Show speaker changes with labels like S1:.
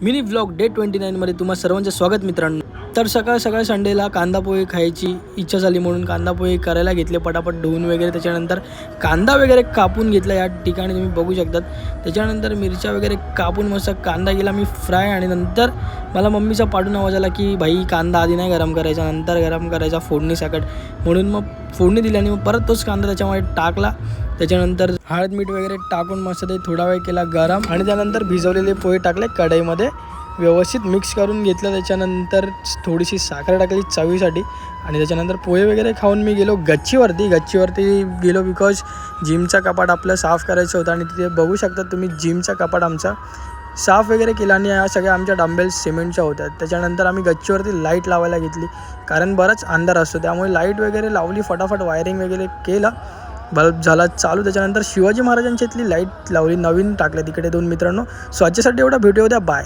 S1: Mini vlog day 29 मध्ये तुम्हा सर्वांचं स्वागत मित्रांनो। तर सकाळ सकाळ संडेला कांदा पोहे खायची इच्छा झाली म्हणून कांदा पोहे करायला घेतले पटापट धुवून वगैरे। त्याच्यानंतर कांदा वगैरे कापून घेतला, या ठिकाणी तुम्ही बघू शकतात। त्याच्यानंतर मिरच्या वगैरे कापून मस्त कांदा केला मी फ्राय, आणि नंतर मला मम्मीचा पाठून आवाज आला की भाई कांदा आधी नाही गरम करायचा, नंतर गरम करायचा फोडणीसकट। म्हणून मग फोडणी दिली आणि मग परत तोच कांदा त्याच्यामध्ये टाकला। त्याच्यानंतर हळद मीठ वगैरे टाकून मस्त ते थोडा वेळ केला गरम, आणि त्यानंतर भिजवलेले पोहे टाकले कढईमध्ये, व्यवस्थित मिक्स करून घेतलं। त्याच्यानंतर थोडीशी साखर टाकली चवीसाठी, आणि त्याच्यानंतर पोहे वगैरे खाऊन मी गेलो गच्चीवरती गेलो बिकॉज जिमचा कपाट आपलं साफ करायचं होतं। आणि तिथे बघू शकता तुम्ही जिमचा कपाट आमचा साफ वगैरे केला, आणि या सगळ्या आमच्या डंबेल्स सिमेंटच्या होत्या। त्याच्यानंतर आम्ही गच्चीवरती लाईट लावायला घेतली, कारण बराच अंधार असतो, त्यामुळे लाईट वगैरे लावली, फटाफट वायरिंग वगैरे केलं, बल्ब झाला चालू। त्याच्यानंतर शिवाजी महाराजांची इथली लाईट लावली, नवीन टाकल्या तिकडे 2 मित्रांनो। सो आजच्यासाठी एवढा व्हिडिओ द्या, बाय।